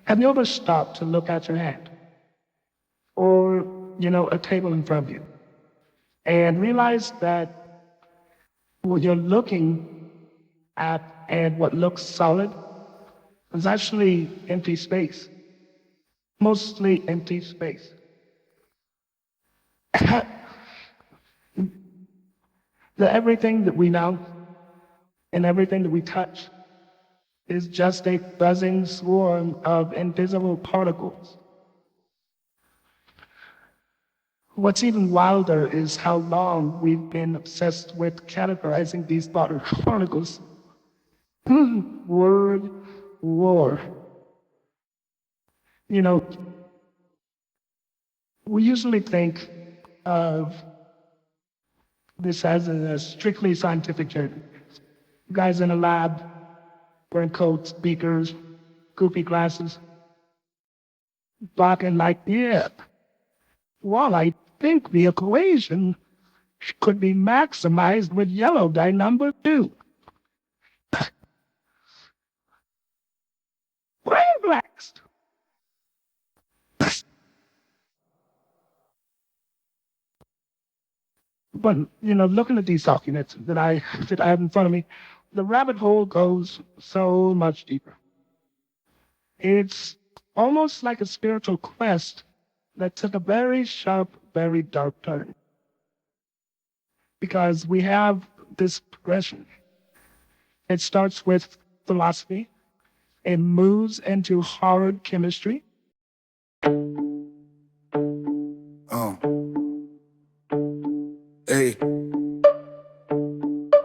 Have you ever stopped to look at your hand or, a table in front of you and realized that what you're looking at and what looks solid is actually empty space, mostly empty space? That everything that we know and everything that we touch is just a buzzing swarm of invisible particles. What's even wilder is how long we've been obsessed with categorizing these particles. Word war. You know, we usually think of this as a strictly scientific journey. Guys in a lab, wearing coats, beakers, goofy glasses, talking like, yeah, well, I think the equation could be maximized with yellow dye number 2. Relaxed. But, looking at these documents that I have in front of me, the rabbit hole goes so much deeper. It's almost like a spiritual quest that took a very sharp, very dark turn. Because we have this progression. It starts with philosophy, it moves into hard chemistry. Oh, hey,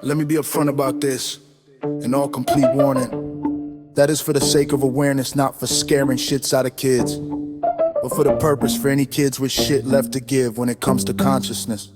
let me be upfront about this. An all complete warning. That is for the sake of awareness, not for scaring shits out of kids, but for the purpose for any kids with shit left to give when it comes to consciousness.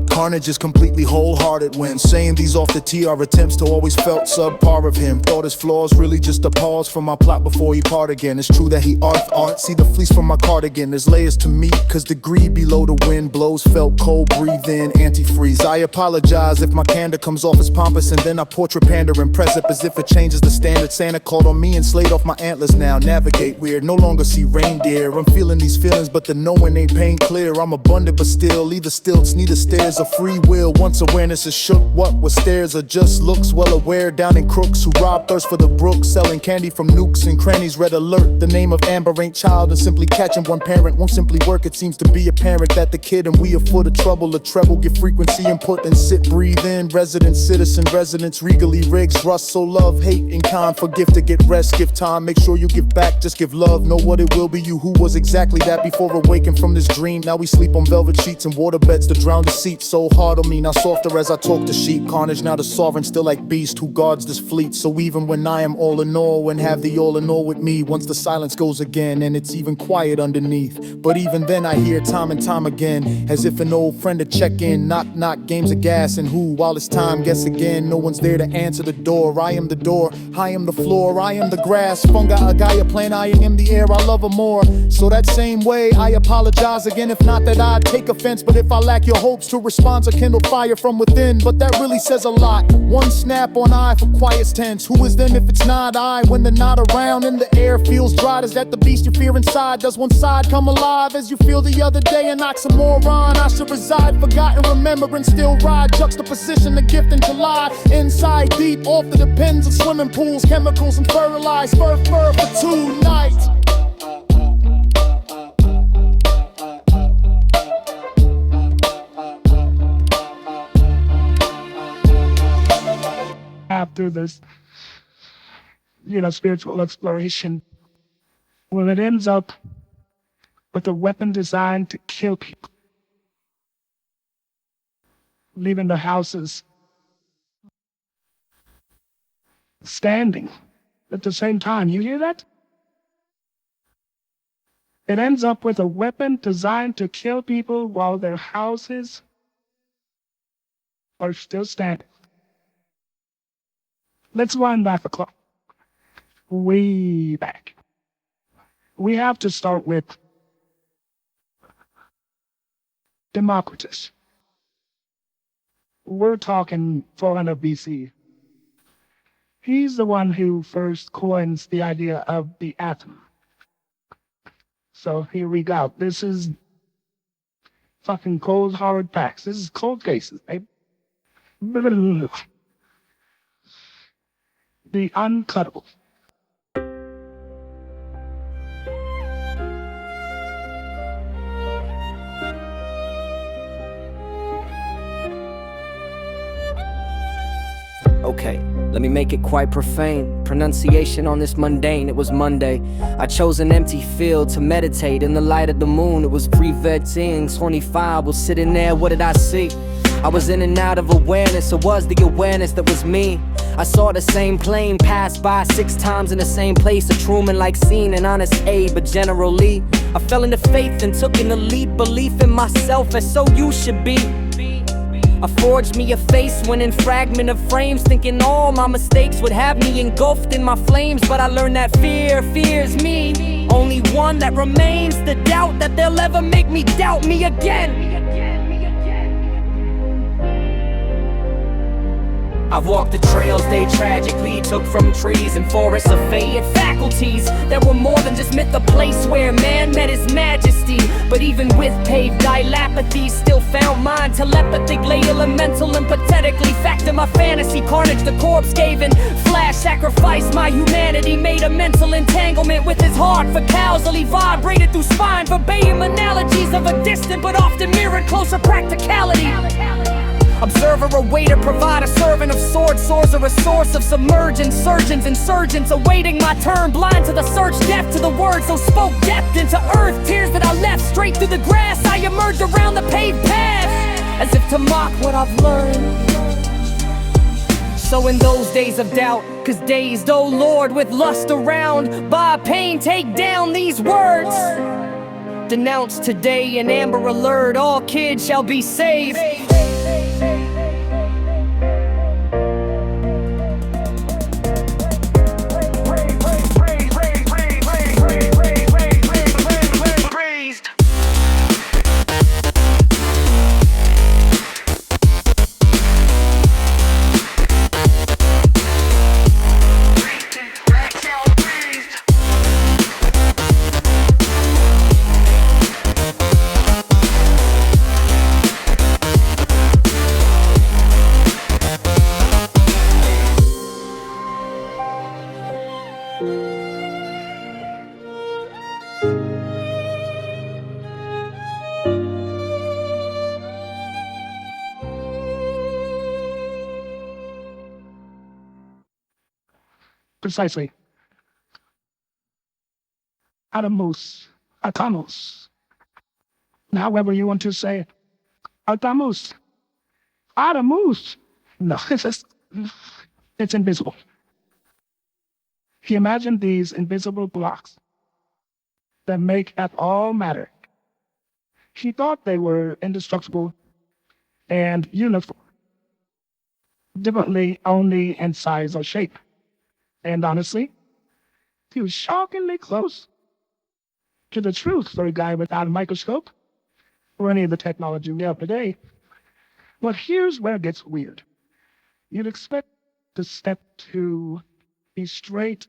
Carnage is completely wholehearted when saying these off the tee are attempts to always felt subpar of him. Thought his flaws really just a pause from my plot before he part again. It's true that he art, see the fleece from my cardigan. There's layers to me, cause degree below the wind blows. Felt cold, breathe in, antifreeze. I apologize if my candor comes off as pompous and then I portrait pander and press up as if it changes the standard. Santa called on me and slayed off my antlers now. Navigate weird, no longer see reindeer. I'm feeling these feelings but the knowing ain't pain clear. I'm abundant but still, either stilts, neither stairs of free will. Once awareness is shook, what was stares or just looks? Well aware down in crooks who rob thirst for the brook, selling candy from nooks and crannies. Red alert, the name of Amber ain't child, and simply catching one parent won't simply work. It seems to be apparent that the kid and we are for the trouble. A treble, get frequency input and sit, breathe in. Resident citizen, residents regally rigs. Rust, so love, hate, and con. Forgive to get rest, give time, make sure you give back, just give love. Know what it will be, you who was exactly that before awaking from this dream. Now we sleep on velvet sheets and water beds to drown deceit. So hard on me, now softer as I talk to sheep. Carnage now the sovereign, still like beast who guards this fleet. So even when I am all in all and have the all in all with me, once the silence goes again and it's even quiet underneath, but even then I hear time and time again, as if an old friend to check in. Knock knock, games of gas, and who while it's time guess again. No one's there to answer the door. I am the door, I am the floor, I am the grass. Fungi, a Gaia plant, I am the air. I love her more, so that same way I apologize again. If not that I take offense, but if I lack your hopes to respond to kindle fire from within. But that really says a lot. One snap on eye for quiet's tense. Who is them if it's not I? When they're not around and the air feels dry, is that the beast you fear inside? Does one side come alive as you feel the other day an oxymoron? I should reside, forgotten, remember, and still ride. Juxtaposition, the gift in July. Inside deep, off the depends of swimming pools, chemicals and fertilized fur for 2 nights. After this, spiritual exploration, well, it ends up with a weapon designed to kill people, leaving the houses standing at the same time. You hear that? It ends up with a weapon designed to kill people while their houses are still standing. Let's wind back the clock. Way back. We have to start with Democritus. We're talking 400 BC. He's the one who first coins the idea of the atom. So here we go. This is fucking cold hard facts. This is cold cases, babe. The uncuttable. Okay, let me make it quite profane. Pronunciation on this mundane, it was Monday. I chose an empty field to meditate in the light of the moon. It was pre-vetting, 25 was sitting there, what did I see? I was in and out of awareness, it was the awareness that was me. I saw the same plane pass by 6 times in the same place. A Truman-like scene, an honest Abe, but General Lee. I fell into faith and took in a leap, belief in myself as so you should be. I forged me a face when in fragment of frames, thinking all my mistakes would have me engulfed in my flames. But I learned that fear fears me. Only one that remains, the doubt that they'll ever make me doubt me again. I've walked the trails they tragically took from trees and forests of fate and faculties that were more than just myth, a place where man met his majesty. But even with paved dilapathy, still found mine telepathically, elemental and pathetically. Fact in my fantasy, carnage the corpse gave in flash sacrifice. My humanity made a mental entanglement with his heart for causally vibrated through spine. Verbatim analogies of a distant but often mirrored closer practicality. Observer, a waiter, provider, servant of swords, sorcerer, source of submergence, surgeons, insurgents, awaiting my turn, blind to the search, deaf to the words, so spoke depth into earth, tears that I left straight through the grass. I emerged around the paved path, as if to mock what I've learned. So in those days of doubt, 'cause dazed, oh Lord, with lust around, by pain, take down these words. Denounce today an amber alert, all kids shall be saved. Precisely. Adamus, Atamus. However you want to say it. Atamus. Adamus. No, it's invisible. He imagined these invisible blocks that make at all matter. He thought they were indestructible and uniform, differently only in size or shape. And honestly, he was shockingly close to the truth for a guy without a microscope or any of the technology we have today. But here's where it gets weird. You'd expect the step to be straight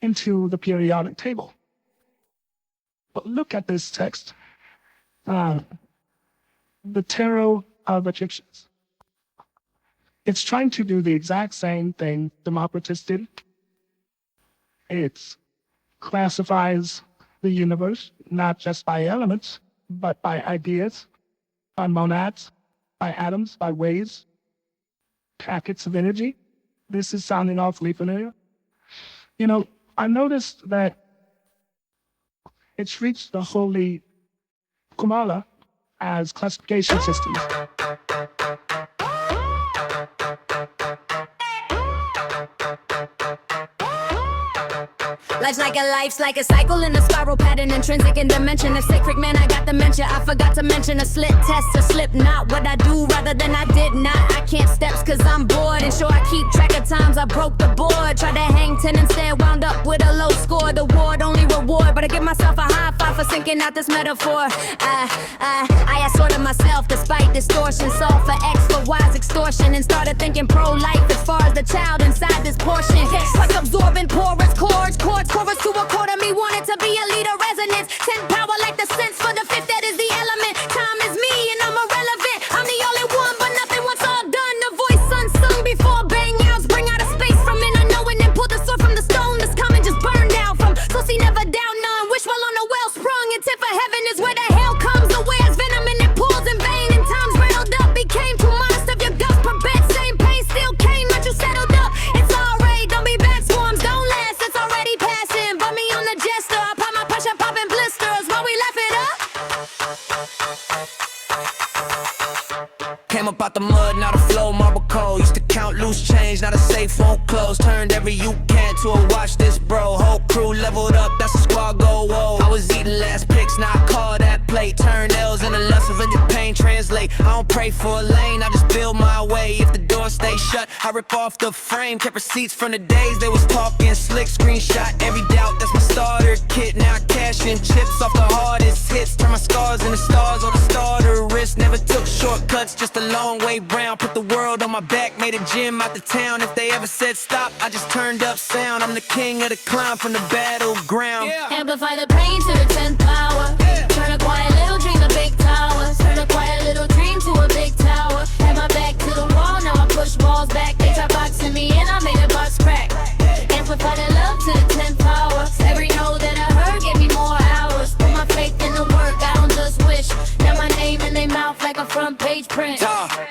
into the periodic table. But look at this text. The Tarot of Egyptians. It's trying to do the exact same thing Democritus did. It classifies the universe not just by elements, but by ideas, by monads, by atoms, by waves, packets of energy. This is sounding awfully familiar. You know, I noticed that it treats the holy Kumala as classification systems. Life's like a cycle in a spiral pattern, intrinsic in dimension. A sacred man, I got dementia. I forgot to mention a slit test, a slip not what I do rather than I did not. I can't steps 'cause I'm bored, and sure I keep track of times I broke the board. Tried to hang 10 instead, wound up with a low score. The ward only reward, but I give myself a high five for sinking thinking out this metaphor. I assorted myself despite distortion. Solved for X for Y's extortion. And started thinking pro-life as far as the child inside this portion. Like absorbing porous chords chorus to a quarter. Me wanted to be a leader resonance. 10 power like the sense for the fifth, that is the element. Time is me and I'm irrelevant. I'm the only one, but nothing once all done. The voice unsung before bang outs. Bring out a space from in unknowing and pull the sword from the stone that's coming just burned out from. So see never down none. Wish well on a well sprung. Intent for heaven is where the hell comes. The way it's venom and it pulls in vain. And times railed up became too modest of your guts per bed. Same pain still came, not you settled up. It's alright, don't be bad swarms, don't last. It's already passing. But me on the jester, I pop my pressure popping blisters while we laugh it up. Came up out the mud, now the flow, marble cold. Used to count loose change, now the safe won't close. Turned every you can to a watch this bro. Whole crew leveled up, that's a squad go, whoa. I was eating last picks, now I call that plate. Turn L's into lessons, let the pain translate. I don't pray for a lane, I just build my way. If the door stays shut, I rip off the frame. Kept receipts from the days they was talking slick. Screenshot every doubt, that's my starter kit. Now I cash in chips off the hardest hits. Turn my scars into stars on the starter wrist. Never took shortcuts, just a long way round. Put the world on my back, made a gym out the town. If they ever said stop, I just turned up sound. I'm the king of the climb from the battleground. Amplify the pain to the 10th power. Turn a quiet little dream to big towers. Turn a quiet little dream to a big tower. Had my back to the wall, now I push walls back. They try boxing me and I made a box crack. Amplify the love to the 10th power. Every note that I heard gave me more hours. Put my faith in the work, I don't just wish. Now my name in their mouth like a front page print.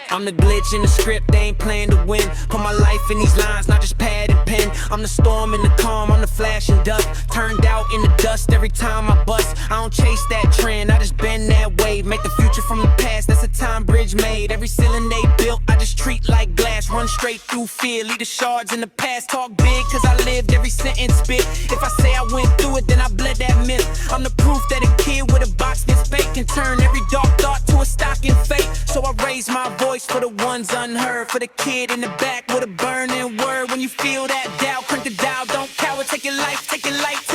I'm the glitch in the script, they ain't playing to win. Put my life in these lines, not just pad and pen. I'm the storm and the calm, I'm the flash and dust. Turned out in the dust every time I bust. I don't chase that trend, I just bend that wave. Make the future from the past, that's a time bridge made. Every ceiling they built, I just treat like glass. Run straight through fear, leave the shards in the past. Talk big, cause I lived every sentence spit. If I say I went through it, then I bled that myth. I'm the proof that a kid with a box gets baked can turn every dark thought to a stocking fate. So I raise my voice for the ones unheard. For the kid in the back with a burning word. When you feel that doubt, crank the dial, don't cower. Take your life to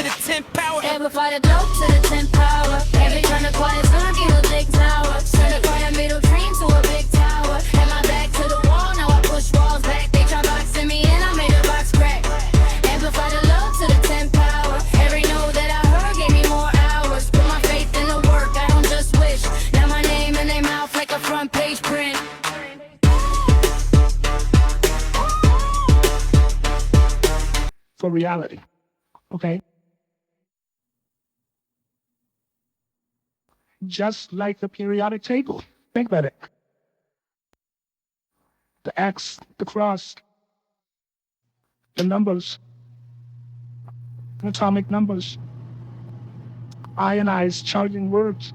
the 10th power. Amplify the dope to the 10th power. Every turn a quiet sun give a big tower. Turn a quiet middle dream to a big tower. Had my back to the wall, now I push walls back. They try boxing me and I made a box crack. Amplify the love to the 10th power. Every note that I heard gave me more hours. Put my faith in the work, I don't just wish. Now my name in their mouth like a front page print. For reality. Okay? Just like the periodic table. Think about it. The X, the cross, the numbers, atomic numbers, ionized charging words.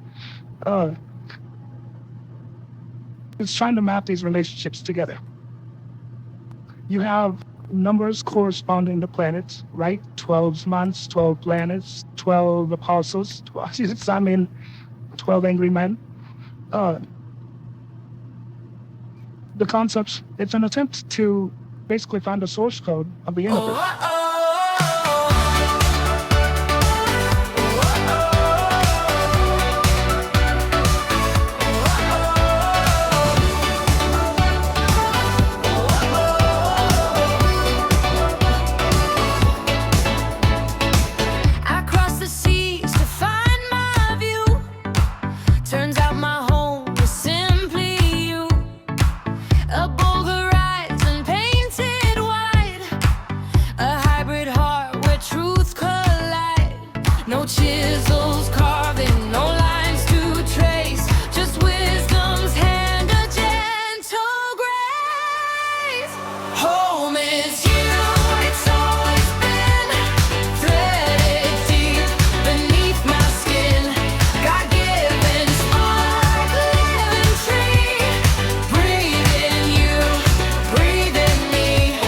It's trying to map these relationships together. You have numbers corresponding to planets, right? 12 months, 12 planets, 12 apostles, 12 angry men. The concepts, it's an attempt to basically find the source code of the universe. Chisels carving, no lines to trace. Just wisdom's hand, a gentle grace. Home is you, it's always been threaded deep beneath my skin. God-given spark, living tree. Breathe in you, breathe in me.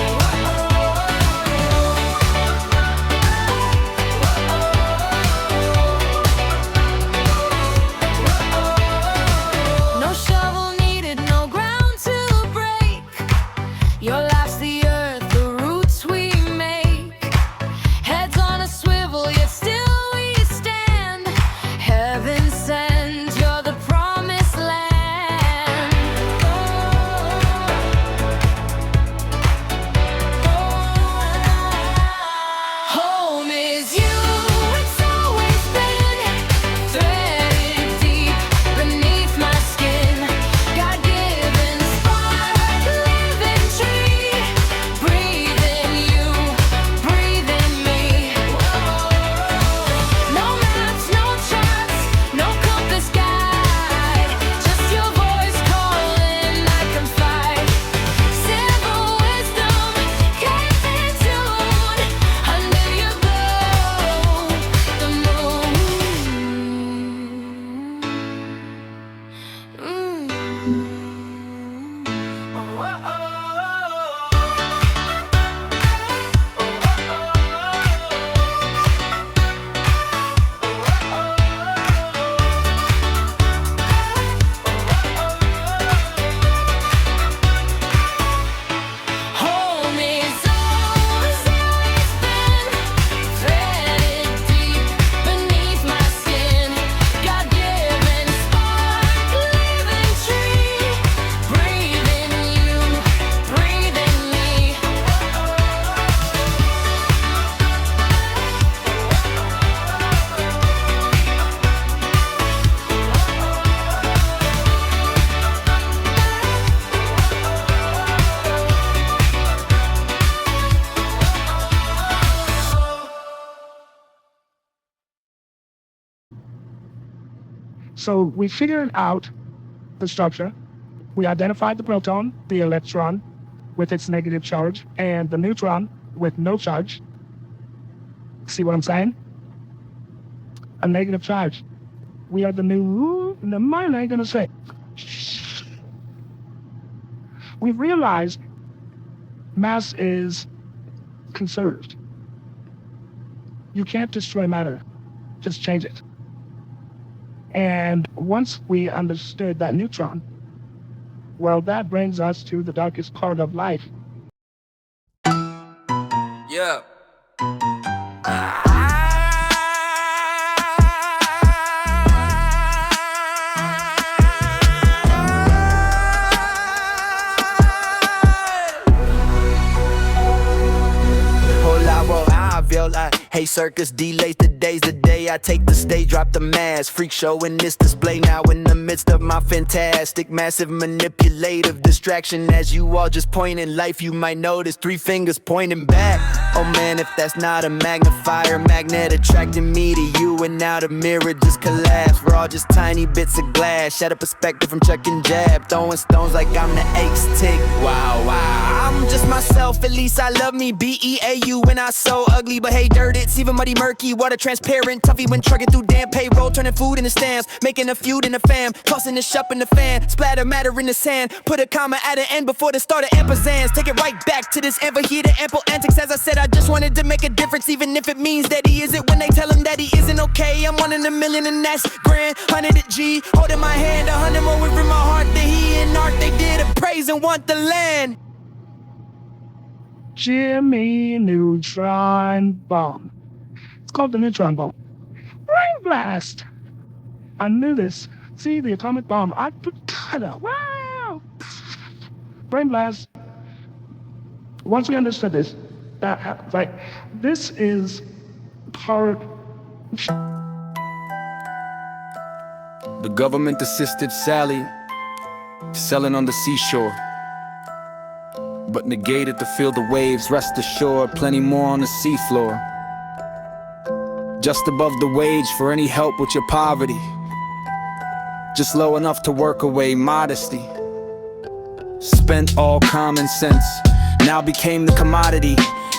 So we figured out the structure. We identified the proton, the electron, with its negative charge, and the neutron with no charge. See what I'm saying? A negative charge. We are the new, the mind ain't gonna say. We realized mass is conserved. You can't destroy matter, just change it. And once we understood that neutron, well, that brings us to the darkest part of life. Yeah. Hey circus, delays, today's the day I take the stage, drop the mask. Freak show in this display now in the midst of my fantastic, massive, manipulative distraction. As you all just point in life, you might notice 3 fingers pointing back. Oh man, if that's not a magnifier, magnet attracting me to you, and now the mirror just collapsed. We're all just tiny bits of glass, shattered perspective from chuck and jab, throwing stones like I'm the ace tick. Wow, wow, I'm just myself, at least I love me. B-E-A-U when I so ugly, but hey dirt, it's even muddy murky, water transparent, toughy when trucking through damn payroll, turning food in the stands, making a feud in the fam, tossing the shop in the fan, splatter matter in the sand, put a comma at an end before the start of ampersands, take it right back to this amber here, the ample antics. As I said, I just wanted to make a difference, even if it means that he isn't when they tell him that he isn't okay. I'm 1 in a million and that's grand, 100 at G, holding my hand, 100 more within my heart that he and art they did a praise and want the land. Jimmy Neutron Bomb. It's called the neutron bomb. Brain blast! I knew this. See, the atomic bomb. I put wow! Brain blast. Once we understood this, that happens. Like, this is part. The government assisted Sally, selling on the seashore, but negated to feel the waves. Rest assured, plenty more on the seafloor. Just above the wage for any help with your poverty, just low enough to work away modesty. Spent all common sense, now became the commodity.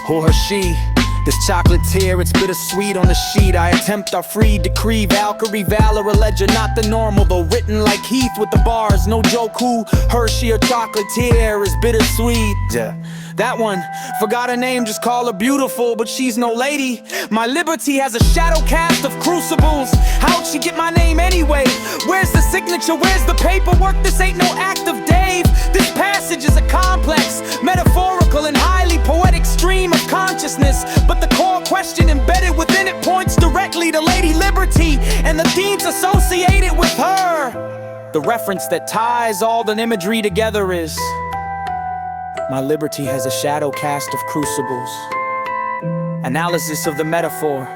Who or she? This chocolate tear, it's bittersweet on the sheet. I attempt our free decree, Valkyrie, Valor, a ledger, not the normal, though written like Heath with the bars. No joke who, Hershey or chocolatier is bittersweet. Yeah. That one, forgot her name, just call her beautiful, but she's no lady. My liberty has a shadow cast of crucibles. How'd she get my name anyway? Where's the signature? Where's the paperwork? This ain't no act of Dave. This passage is a complex, metaphorical and highly poetic stream of consciousness, but the core question embedded within it points directly to Lady Liberty and the themes associated with her. The reference that ties all the imagery together is: my liberty has a shadow cast of crucibles. Analysis of the metaphor.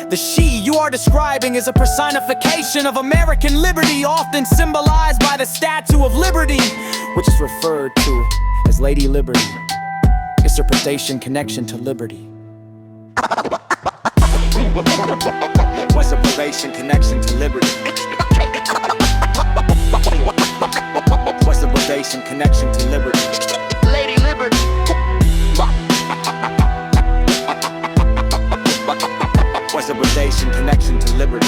The she you are describing is a personification of American liberty, often symbolized by the Statue of Liberty, which is referred to as Lady Liberty. Interpretation, connection to liberty. What's a relation, connection to liberty? What's the relation, connection to liberty? Lady Liberty. What's the relation, connection to liberty?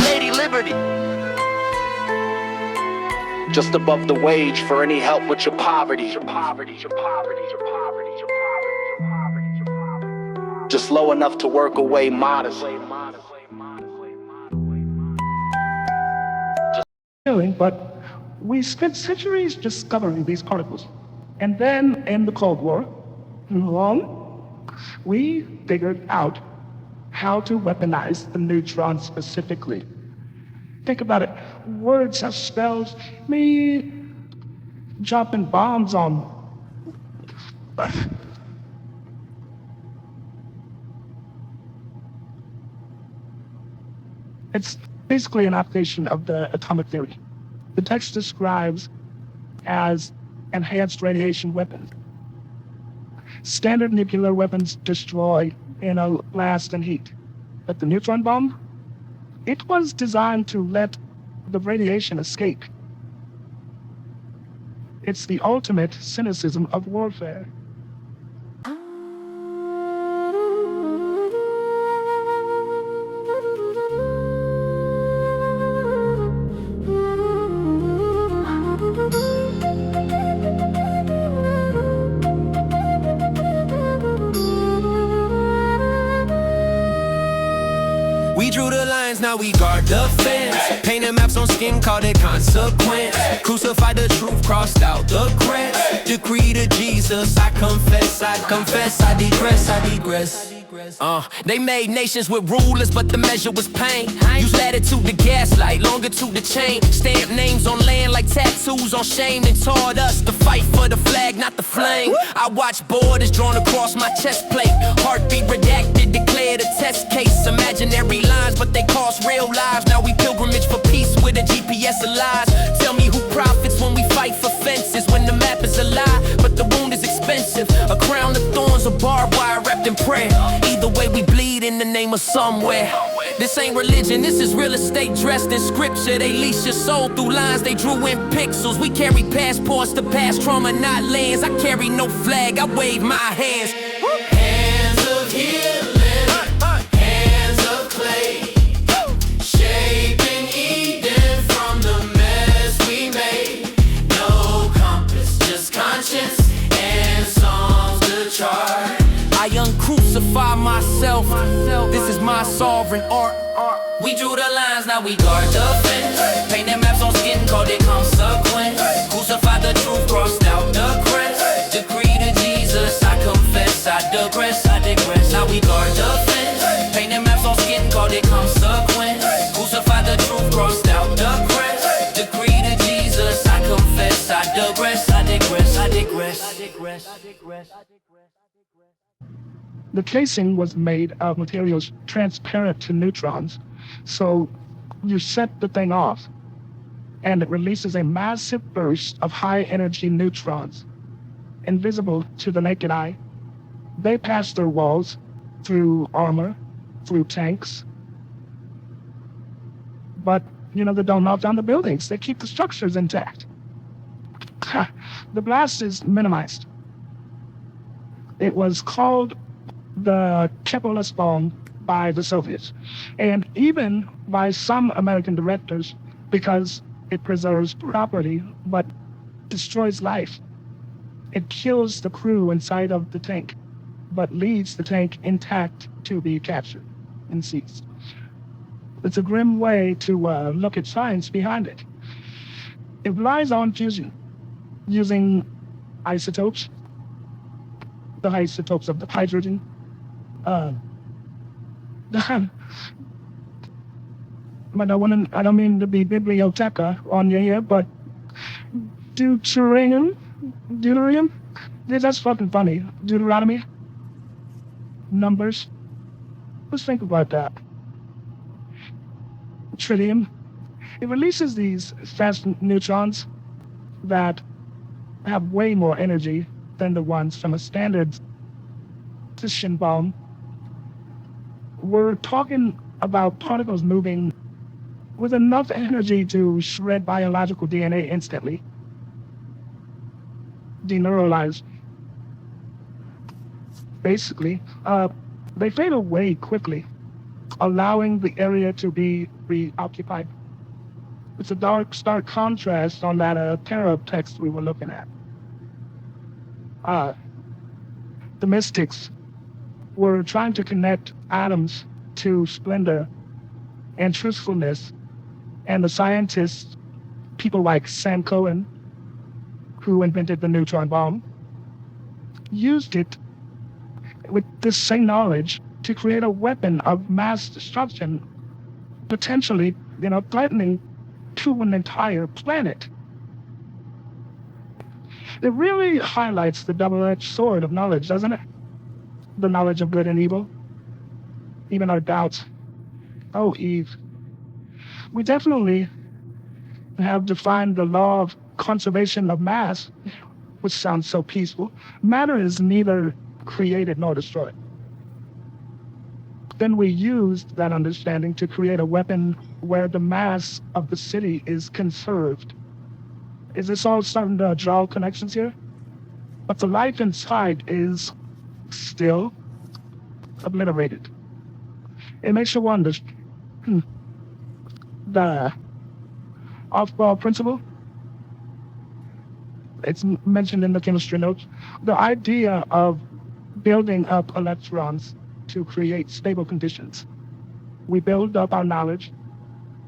Lady Liberty. Just above the wage for any help with your poverty. Your poverty, your poverty, your poverty, your poverty, your poverty, your poverty. Just low enough to work away modestly. But we spent centuries discovering these particles. And then in the Cold War, we figured out how to weaponize the neutron specifically. Think about it. Words have spells. Me dropping bombs on. It's basically an application of the atomic theory. The text describes as enhanced radiation weapons. Standard nuclear weapons destroy in a blast and heat. But the neutron bomb, It was designed to let the radiation escape. It's the ultimate cynicism of warfare. We drew the lines, now we guard the fence. Painted maps on skin, called it consequence. Crucified the truth, crossed out the crest. Decree to Jesus, I confess, I digress, I digress. They made nations with rulers, but the measure was pain. Use latitude to gaslight, longitude to chain. Stamp names on land like tattoos on shame. And taught us to fight for the flag, not the flame. I watch borders drawn across my chest plate. Heartbeat redacted, declared a test case. Imaginary lines, but they cost real lives. Now we pilgrimage for peace with a GPS of lies. Tell me who profits when we fight for fences, when the map is a lie, but the wound is expensive. A crown of thorns, a barbed wire wrapped in prayer. Either way we bleed in the name of somewhere. This ain't religion, this is real estate dressed in scripture. They lease your soul through lines they drew in pixels. We carry passports to past trauma, not lands. I carry no flag, I wave my hands. Hands of healing, hands of clay, shaping Eden from the mess we made. No compass, just conscience and songs to chart. I uncrucify myself. This is my sovereign art. We drew the lines, now we guard the fence. Painted maps on skin, called it consequence. Crucified the truth, crossed out the crest. Decree to Jesus, I confess, I digress, I digress. Now we guard the fence. Painted maps on skin, called it consequence. Crucified the truth, crossed out the crest. Decree to Jesus, I confess, I digress, I digress, I digress, I digress, I digress, I digress. The casing was made of materials transparent to neutrons. So you set the thing off, and it releases a massive burst of high-energy neutrons, invisible to the naked eye. They pass through walls, through armor, through tanks. But, they don't knock down the buildings. They keep the structures intact. The blast is minimized. It was called the Kepler's bomb by the Soviets, and even by some American directors, because it preserves property but destroys life. It kills the crew inside of the tank, but leaves the tank intact to be captured and seized. It's a grim way to look at science behind it. It relies on fusion, using isotopes, the isotopes of the hydrogen, but I don't mean to be biblioteca on you here, but deuterium, that's fucking funny. Deuteronomy, numbers, let's think about that. Tritium, it releases these fast neutrons that have way more energy than the ones from a standard fission bomb. We're talking about particles moving with enough energy to shred biological DNA instantly, deneuralize. Basically, they fade away quickly, allowing the area to be reoccupied. It's a stark contrast on that Terra text we were looking at. The mystics were trying to connect atoms to splendor and truthfulness, and the scientists, people like Sam Cohen, who invented the neutron bomb, used it with this same knowledge to create a weapon of mass destruction, potentially, threatening to an entire planet. It really highlights the double-edged sword of knowledge, doesn't it? The knowledge of good and evil, even our doubts. Oh, Eve. We definitely have defined the law of conservation of mass, which sounds so peaceful. Matter is neither created nor destroyed. Then we used that understanding to create a weapon where the mass of the city is conserved. Is this all starting to draw connections here? But the life inside is still obliterated. It makes you wonder, the off-ball principle, it's mentioned in the chemistry notes, the idea of building up electrons to create stable conditions. We build up our knowledge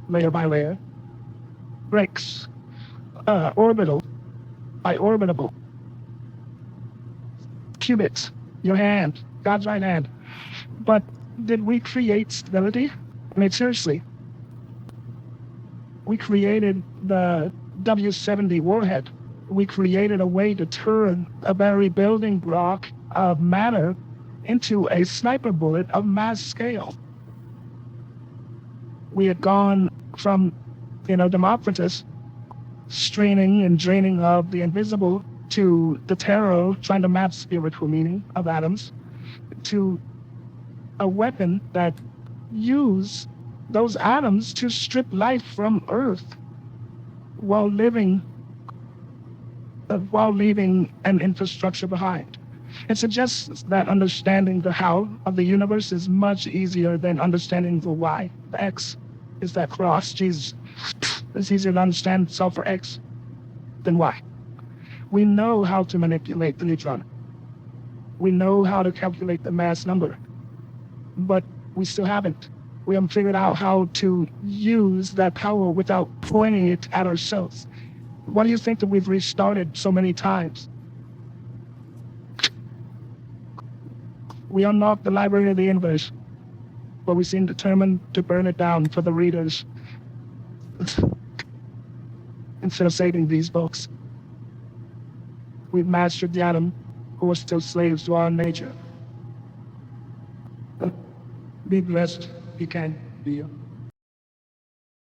layer by layer, breaks orbital by orbitable. Qubits, your hand, God's right hand. But did we create stability? I mean, seriously. We created the W-70 warhead. We created a way to turn a very building block of matter into a sniper bullet of mass scale. We had gone from, Democritus straining and draining of the invisible to the tarot trying to map spiritual meaning of atoms to a weapon that used those atoms to strip life from Earth while leaving an infrastructure behind. It suggests that understanding the how of the universe is much easier than understanding the why. The X is that cross, Jesus. It's easier to understand solve for X than Y. We know how to manipulate the neutron. We know how to calculate the mass number, but we still haven't. We haven't figured out how to use that power without pointing it at ourselves. Why do you think that we've restarted so many times? We unlocked the library of the universe, but we seem determined to burn it down for the readers instead of saving these books. We've mastered the atom, who are still slaves to our nature. Be blessed, you can be you.